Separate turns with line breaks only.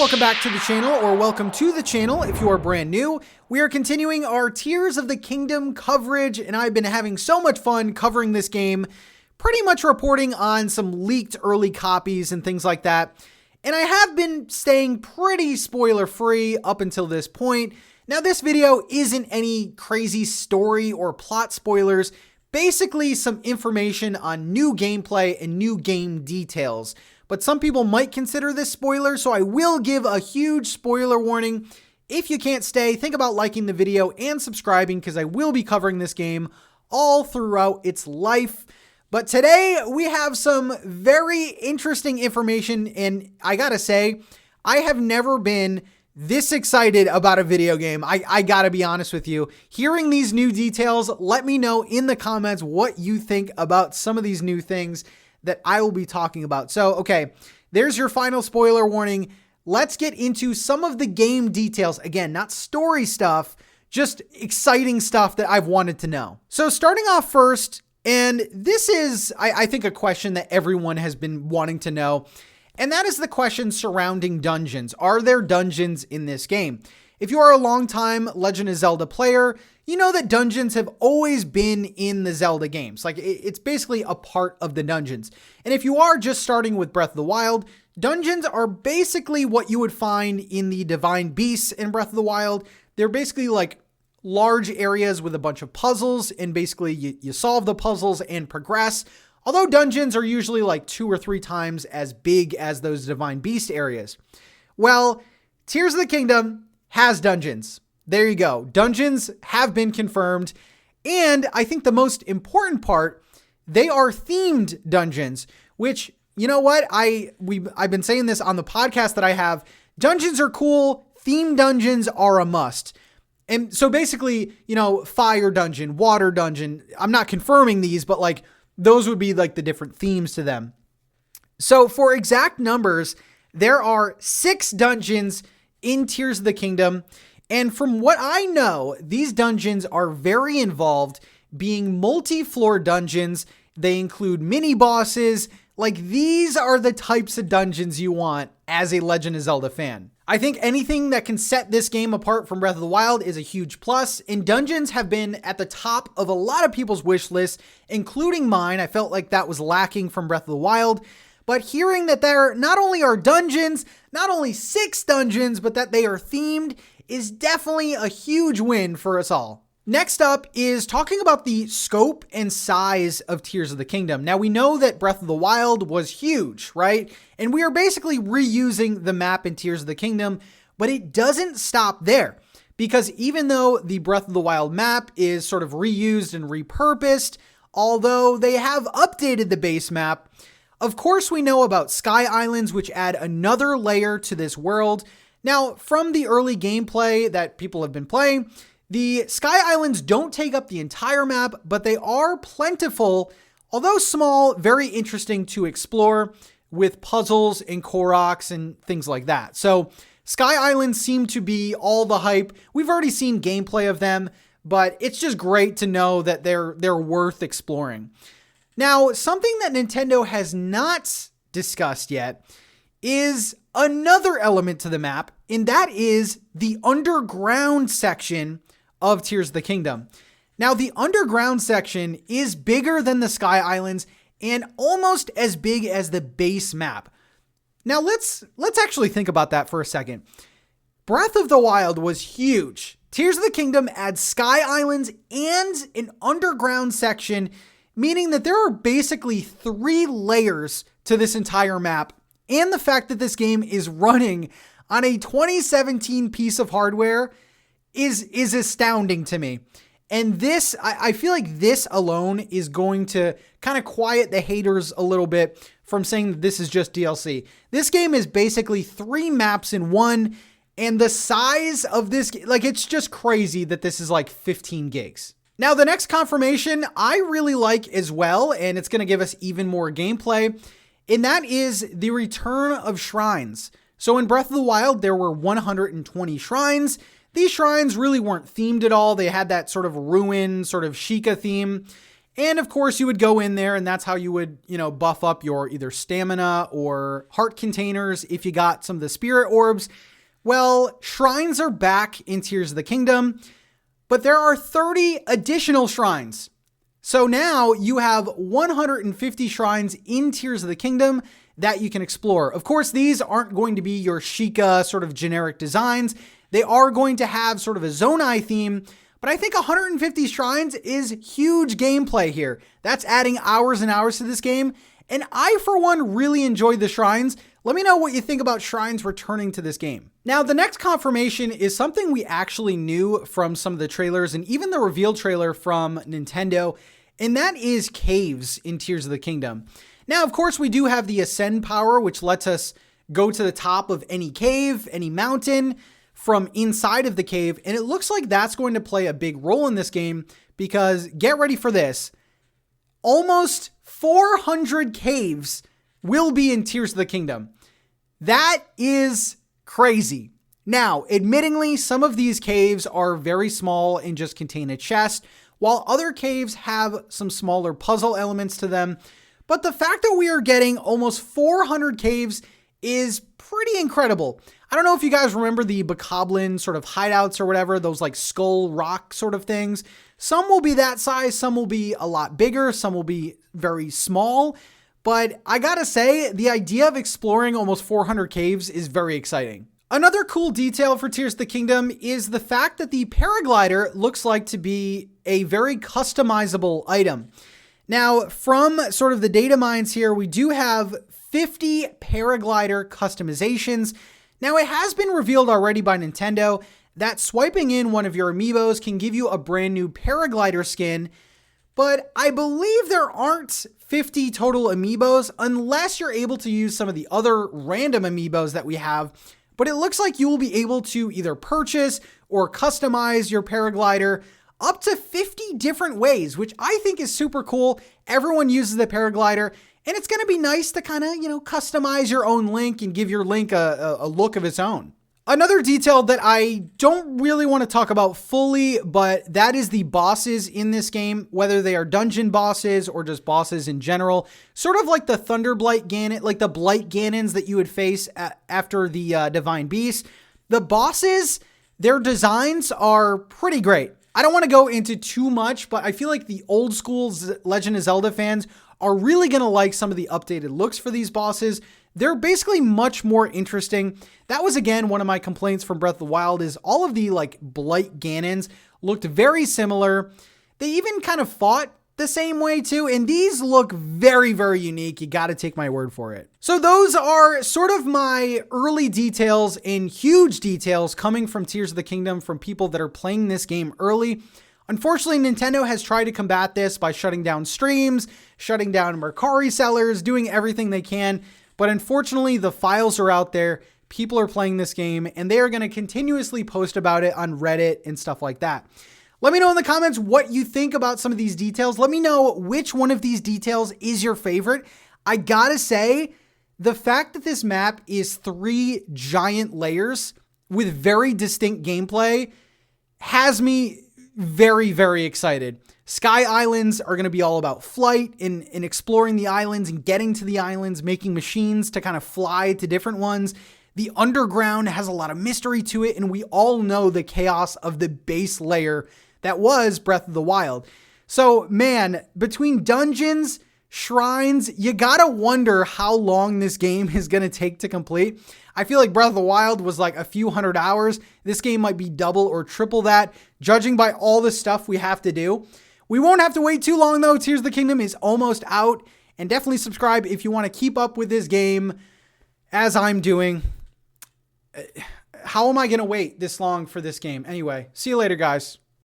welcome back to the channel, or welcome to the channel if you are brand new. We are continuing our Tears of the Kingdom coverage, and I've been having so much fun covering this game, pretty much reporting on some leaked early copies and things like that. And I have been staying pretty spoiler-free up until this point. Now, this video isn't any crazy story or plot spoilers, basically some information on new gameplay and new game details. But some people might consider this spoiler, so I will give a huge spoiler warning. If you can't stay, think about liking the video and subscribing, because I will be covering this game all throughout its life. But today we have some very interesting information, and I gotta say, I have never been this excited about a video game. I gotta be honest with you. Hearing these new details, let me know in the comments what you think about some of these new things that I will be talking about. So, okay, there's your final spoiler warning. Let's get into some of the game details. Again, not story stuff, just exciting stuff that I've wanted to know. So starting off first, and this is, I think, a question that everyone has been wanting to know, and that is the question surrounding dungeons. Are there dungeons in this game? If you are a longtime Legend of Zelda player, you know that dungeons have always been in the Zelda games. Like, it's basically a part of the dungeons. And if you are just starting with Breath of the Wild, dungeons are basically what you would find in the Divine Beasts in Breath of the Wild. They're basically like large areas with a bunch of puzzles, and basically you solve the puzzles and progress. Although dungeons are usually like 2 or 3 times as big as those Divine Beast areas. Well, Tears of the Kingdom has dungeons. There you go. Dungeons have been confirmed. And I think the most important part, they are themed dungeons, which, you know what? I've been saying this on the podcast that I have. Dungeons are cool. Themed dungeons are a must. And so basically, you know, fire dungeon, water dungeon, I'm not confirming these, but like those would be like the different themes to them. So for exact numbers, there are 6 dungeons in Tears of the Kingdom. And from what I know, these dungeons are very involved, being multi-floor dungeons. They include mini bosses. Like, these are the types of dungeons you want as a Legend of Zelda fan. I think anything that can set this game apart from Breath of the Wild is a huge plus, and dungeons have been at the top of a lot of people's wish lists, including mine. I felt like that was lacking from Breath of the Wild. But hearing that there not only are dungeons, not only 6 dungeons, but that they are themed is definitely a huge win for us all. Next up is talking about the scope and size of Tears of the Kingdom. Now, we know that Breath of the Wild was huge, right? And we are basically reusing the map in Tears of the Kingdom, but it doesn't stop there. Because even though the Breath of the Wild map is sort of reused and repurposed, although they have updated the base map, of course we know about Sky Islands, which add another layer to this world. Now, from the early gameplay that people have been playing, the Sky Islands don't take up the entire map, but they are plentiful, although small, very interesting to explore with puzzles and Koroks and things like that. So Sky Islands seem to be all the hype. We've already seen gameplay of them, but it's just great to know that they're worth exploring. Now, something that Nintendo has not discussed yet is another element to the map, and that is the underground section of Tears of the Kingdom. Now, the underground section is bigger than the Sky Islands and almost as big as the base map. Now, let's actually think about that for a second. Breath of the Wild was huge. Tears of the Kingdom adds Sky Islands and an underground section, meaning that there are basically 3 layers to this entire map. And the fact that this game is running on a 2017 piece of hardware is astounding to me. And this, I feel like this alone is going to kind of quiet the haters a little bit from saying that this is just DLC. This game is basically 3 maps in one, and the size of this, like, it's just crazy that this is like 15 gigs. Now, the next confirmation I really like as well, and it's going to give us even more gameplay, and that is the return of shrines. So in Breath of the Wild, there were 120 shrines. These shrines really weren't themed at all. They had that sort of ruin, sort of Sheikah theme. And of course you would go in there and that's how you would, buff up your either stamina or heart containers if you got some of the spirit orbs. Well, shrines are back in Tears of the Kingdom, but there are 30 additional shrines. So now you have 150 shrines in Tears of the Kingdom that you can explore. Of course, these aren't going to be your Sheikah sort of generic designs. They are going to have sort of a Zonai theme, but I think 150 shrines is huge gameplay here. That's adding hours and hours to this game. And I, for one, really enjoyed the shrines. Let me know what you think about shrines returning to this game. Now, the next confirmation is something we actually knew from some of the trailers and even the reveal trailer from Nintendo, and that is caves in Tears of the Kingdom. Now, of course, we do have the Ascend power, which lets us go to the top of any cave, any mountain, from inside of the cave, and it looks like that's going to play a big role in this game because, get ready for this, almost 400 caves will be in Tears of the Kingdom. That is crazy. Now, admittingly, some of these caves are very small and just contain a chest, while other caves have some smaller puzzle elements to them. But the fact that we are getting almost 400 caves is pretty incredible. I don't know if you guys remember the Bokoblin sort of hideouts or whatever, those like skull rock sort of things. Some will be that size, some will be a lot bigger, some will be very small. But I gotta say, the idea of exploring almost 400 caves is very exciting. Another cool detail for Tears of the Kingdom is the fact that the Paraglider looks like to be a very customizable item. Now, from sort of the data mines here, we do have 50 Paraglider customizations. Now, it has been revealed already by Nintendo that swiping in one of your amiibos can give you a brand new Paraglider skin, but I believe there aren't 50 total amiibos unless you're able to use some of the other random amiibos that we have. But it looks like you will be able to either purchase or customize your Paraglider up to 50 different ways, which I think is super cool. Everyone uses the Paraglider, and it's going to be nice to kind of, customize your own Link and give your Link a look of its own. Another detail that I don't really want to talk about fully, but that is the bosses in this game, whether they are dungeon bosses or just bosses in general, sort of like the Thunderblight Ganon, like the Blight Ganons that you would face after the Divine Beast. The bosses, their designs are pretty great. I don't want to go into too much, but I feel like the old school Legend of Zelda fans are really going to like some of the updated looks for these bosses. They're basically much more interesting. That was, again, one of my complaints from Breath of the Wild is all of the Blight Ganons looked very similar. They even kind of fought the same way too, and these look very, very unique. You got to take my word for it. So those are sort of my early details and huge details coming from Tears of the Kingdom from people that are playing this game early. Unfortunately, Nintendo has tried to combat this by shutting down streams, shutting down Mercari sellers, doing everything they can. But unfortunately, the files are out there. People are playing this game, and they are going to continuously post about it on Reddit and stuff like that. Let me know in the comments what you think about some of these details. Let me know which one of these details is your favorite. I gotta say, the fact that this map is 3 giant layers with very distinct gameplay has me very, very excited. Sky Islands are going to be all about flight and exploring the islands and getting to the islands, making machines to kind of fly to different ones. The underground has a lot of mystery to it, and we all know the chaos of the base layer that was Breath of the Wild. So, man, between dungeons, shrines, you gotta wonder how long this game is going to take to complete. I feel like Breath of the Wild was like a few hundred hours. This game might be double or triple that, judging by all the stuff we have to do. We won't have to wait too long, though. Tears of the Kingdom is almost out. And definitely subscribe if you want to keep up with this game as I'm doing. How am I going to wait this long for this game? Anyway, see you later, guys.